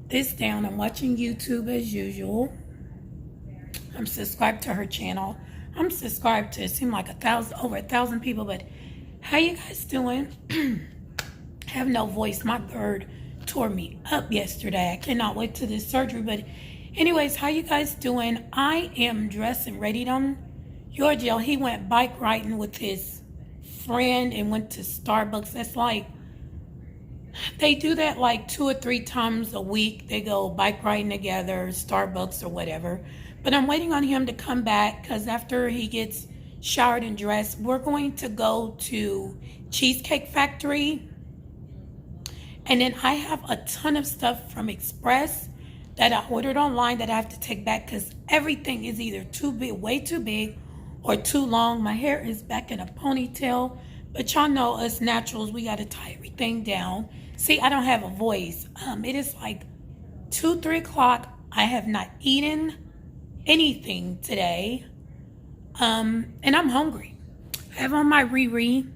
this down. I'm watching YouTube as usual. I'm subscribed to her channel. I'm subscribed to, it seemed like over a thousand people, but how you guys doing? I have no voice. My bird tore me up yesterday. I cannot wait to this surgery, but anyways, how you guys doing? I am dressed and ready on Giorgio. He went bike riding with his friend and went to Starbucks. That's like, they do that like 2 or 3 times a week. They go bike riding together, Starbucks or whatever. But I'm waiting on him to come back because after he gets showered and dressed, we're going to go to Cheesecake Factory. And then I have a ton of stuff from Express that I ordered online that I have to take back because everything is either too big, way too big, or too long. My hair is back in a ponytail. But y'all know us naturals, we got to tie everything down. See, I don't have a voice. It is like 2, 3 o'clock. I have not eaten anything today. And I'm hungry. I have on my Riri.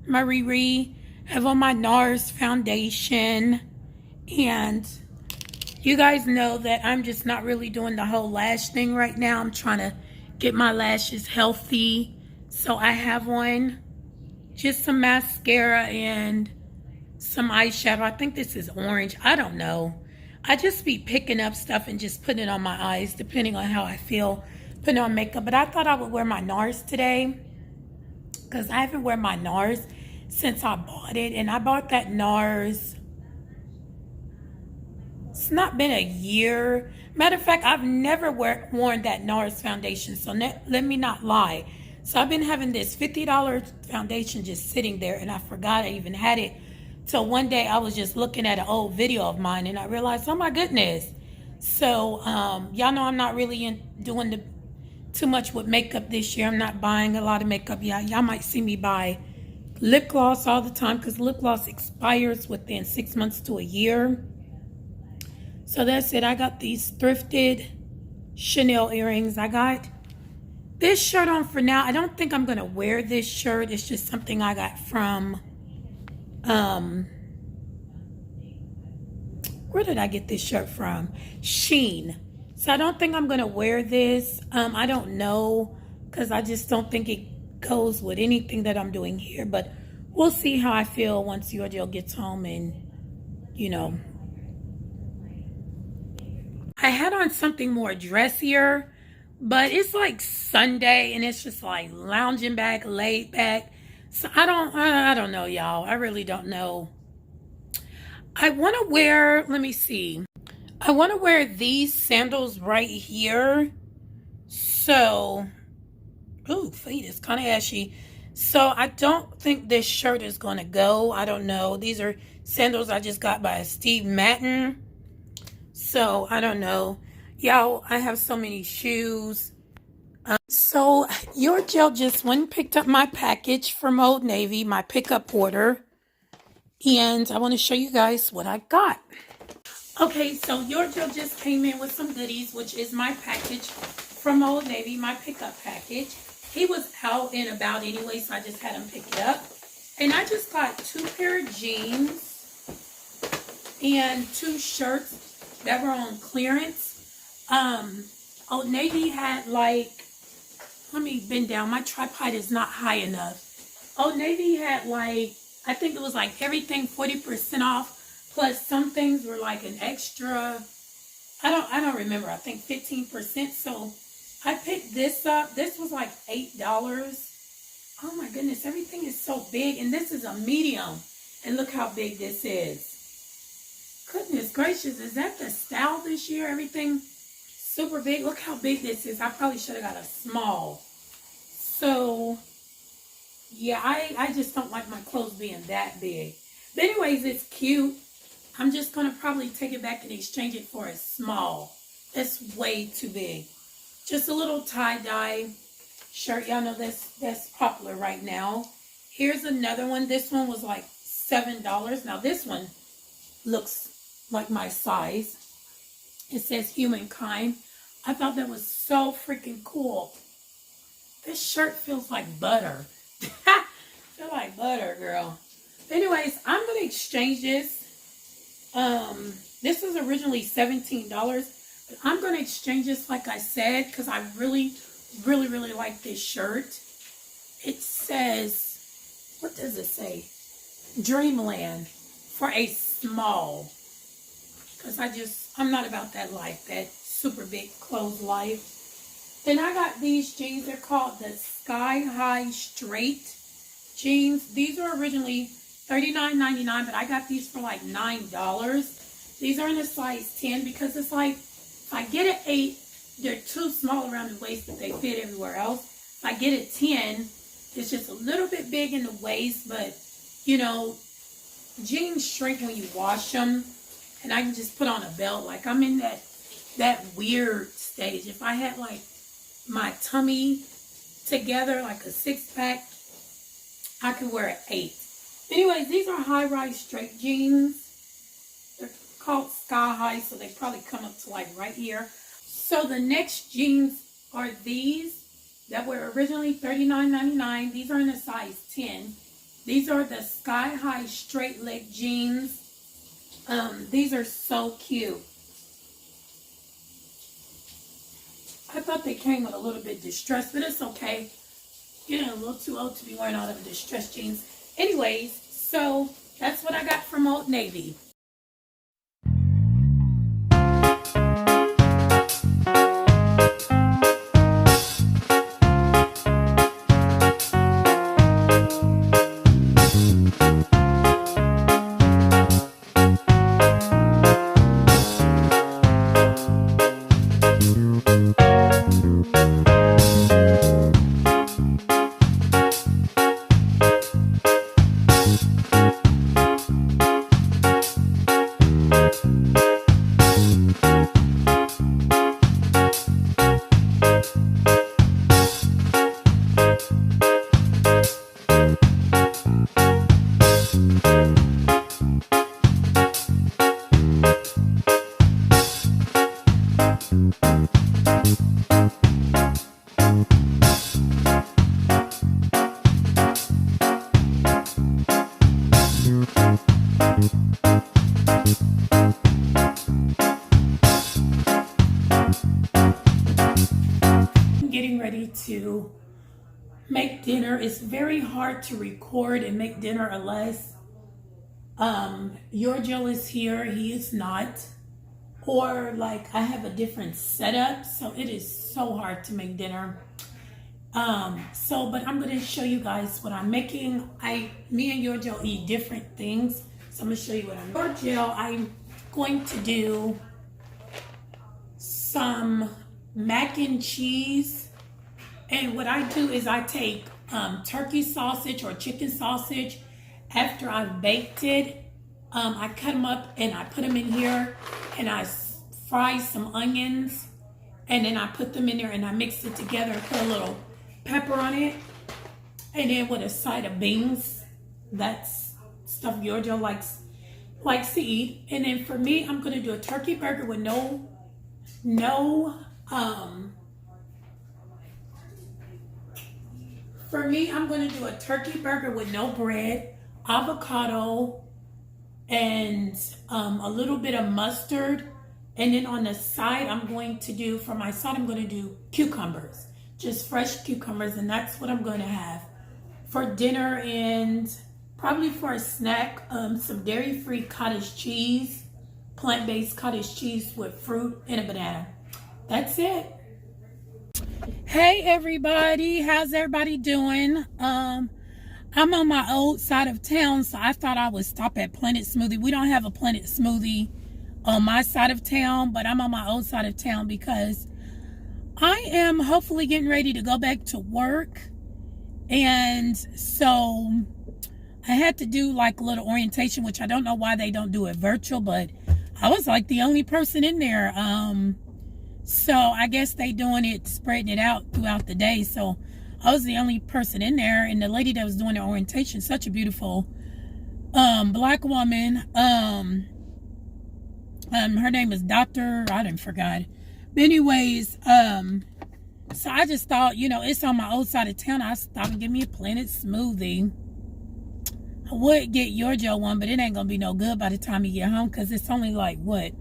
I have on my NARS foundation. And you guys know that I'm just not really doing the whole lash thing right now. I'm trying to get my lashes healthy. So I have on just some mascara and some eyeshadow. I think this is orange. I don't know. I just be picking up stuff and just putting it on my eyes depending on how I feel putting on makeup. But I thought I would wear my NARS today because I haven't worn my NARS since I bought it. And I bought that NARS. It's not been a year. Matter of fact, I've never worn that NARS foundation. So let me not lie. So I've been having this $50 foundation just sitting there. And I forgot I even had it. So one day I was just looking at an old video of mine and I realized, oh my goodness. So y'all know I'm not really doing too much with makeup this year. I'm not buying a lot of makeup. Y'all might see me buy lip gloss all the time because lip gloss expires within 6 months to a year. So that's it. I got these thrifted Chanel earrings. I got this shirt on for now. I don't think I'm going to wear this shirt. It's just something I got from where did I get this shirt from? Shein. So I don't think I'm going to wear this. I don't know because I just don't think it goes with anything that I'm doing here. But we'll see how I feel once Giorgio gets home and, you know. I had on something more dressier, but it's like Sunday and it's just like lounging back, laid back. So I don't know, y'all. I really don't know. I want to wear, let me see. I want to wear these sandals right here. So, ooh, feet is kind of ashy. So I don't think this shirt is going to go. I don't know. These are sandals I just got by Steve Madden. So I don't know. Y'all, I have so many shoes. So your gel just went and picked up my package from Old Navy, my pickup order. And I want to show you guys what I got. Okay, so your gel just came in with some goodies, which is my package from Old Navy, my pickup package. He was out and about anyway, so I just had him pick it up. And I just got 2 pair of jeans and 2 shirts that were on clearance. Old Navy had like, let me bend down. My tripod is not high enough. Old Navy had like, I think it was like everything 40% off. Plus some things were like an extra, I don't remember. I think 15%. So I picked this up. This was like $8. Oh my goodness, everything is so big. And this is a medium. And look how big this is. Goodness gracious, is that the style this year? Everything super big. Look how big this is. I probably should have got a small. So, yeah, I just don't like my clothes being that big. But anyways, it's cute. I'm just going to probably take it back and exchange it for a small. That's way too big. Just a little tie-dye shirt. Y'all know that's popular right now. Here's another one. This one was like $7. Now, this one looks like my size. It says Humankind. I thought that was so freaking cool. This shirt feels like butter. Feel like butter, girl. Anyways, I'm going to exchange this This was originally $17, but I'm going to exchange this like I said because I really, really, really like this shirt. It says, what does it say? Dreamland for a small. Because I'm not about that life, that super big clothes life. Then I got these jeans. They're called the Sky High Straight jeans. These are originally $39.99, but I got these for like $9. These are in a size 10 because it's like, if I get an 8, they're too small around the waist, but they fit everywhere else. If I get a 10, it's just a little bit big in the waist, but, you know, jeans shrink when you wash them, and I can just put on a belt. Like, I'm in that weird stage. If I had, like, my tummy together, like a six-pack, I could wear an 8. Anyways, these are high-rise straight jeans. They're called Sky High, so they probably come up to, like, right here. So the next jeans are these that were originally $39.99. These are in a size 10. These are the Sky High straight leg jeans. These are so cute. I thought they came with a little bit distressed, but it's okay. Getting a little too old to be wearing all of the distressed jeans. Anyways, so that's what I got from Old Navy. Getting ready to make dinner. It's very hard to record and make dinner unless your Joe is here, he is not, or like I have a different setup, so it is so hard to make dinner. But I'm going to show you guys what I'm making. Me and your Joe eat different things, so I'm going to show you what I'm making. Your Joe, I'm going to do some mac and cheese. And what I do is I take turkey sausage or chicken sausage. After I've baked it, I cut them up and I put them in here, and I fry some onions, and then I put them in there and I mix it together and put a little pepper on it, and then with a side of beans. That's stuff Giorgio likes to eat. And then for me, I'm gonna do a turkey burger with I'm going to do a turkey burger with no bread, avocado, and a little bit of mustard. And then on the side, I'm going to do cucumbers, just fresh cucumbers. And that's what I'm going to have for dinner, and probably for a snack, some dairy-free cottage cheese, plant-based cottage cheese with fruit and a banana. That's it. Hey everybody, how's everybody doing? I'm on my old side of town, so I thought I would stop at Planet Smoothie. We don't have a Planet Smoothie on my side of town, but I'm on my old side of town because I am hopefully getting ready to go back to work. And so I had to do like a little orientation, which I don't know why they don't do it virtual, but I was like the only person in there. So I guess they doing it, spreading it out throughout the day. So I was the only person in there, and the lady that was doing the orientation, such a beautiful black woman. Her name is Dr. I didn't forgot. But anyways, so I just thought, it's on my old side of town. I thought I'd give me a Planet Smoothie. I would get your Joe one, but it ain't gonna be no good by the time you get home because it's only like what,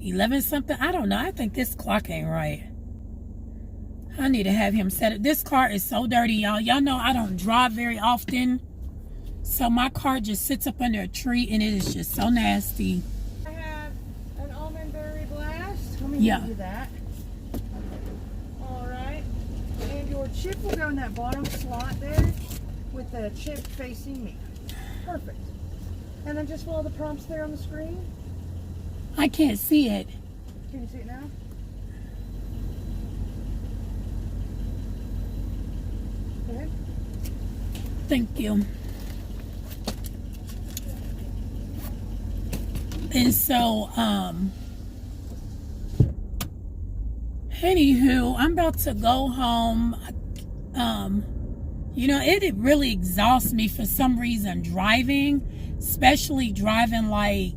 11 something? I don't know. I think this clock ain't right. I need to have him set it. This car is so dirty, y'all. Y'all know I don't drive very often. So my car just sits up under a tree and it is just so nasty. I have an almond berry blast. Let me give you that. Alright. And your chip will go in that bottom slot there with the chip facing me. Perfect. And then just follow the prompts there on the screen. I can't see it. Can you see it now? Go ahead. Thank you. And so, anywho, I'm about to go home. You know, it really exhausts me for some reason driving, especially driving like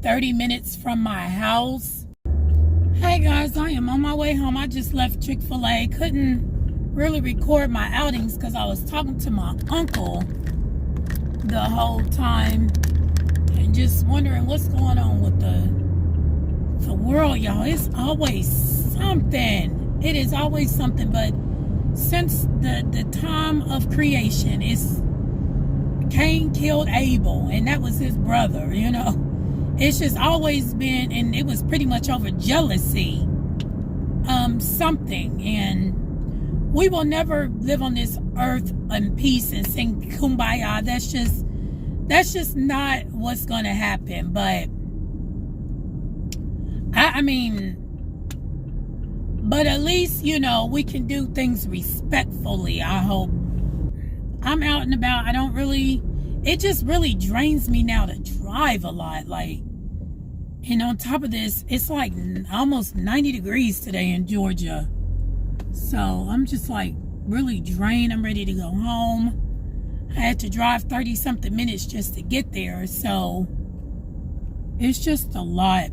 30 minutes from my house. Hey guys, I am on my way home. I just left Chick-fil-A. Couldn't really record my outings because I was talking to my uncle the whole time and just wondering what's going on with the world, y'all. It's always something. It is always something. But since the time of creation, it's Cain killed Abel, and that was his brother, you know. It's just always been, and it was pretty much over jealousy, something. And we will never live on this earth in peace and sing kumbaya. That's just not what's going to happen. But I mean, but at least, you know, we can do things respectfully, I hope. I'm out and about. I don't really, it just really drains me now to drive a lot. Like, and on top of this, it's like almost 90 degrees today in Georgia. So I'm just like really drained. I'm ready to go home. I had to drive 30 something minutes just to get there. So it's just a lot.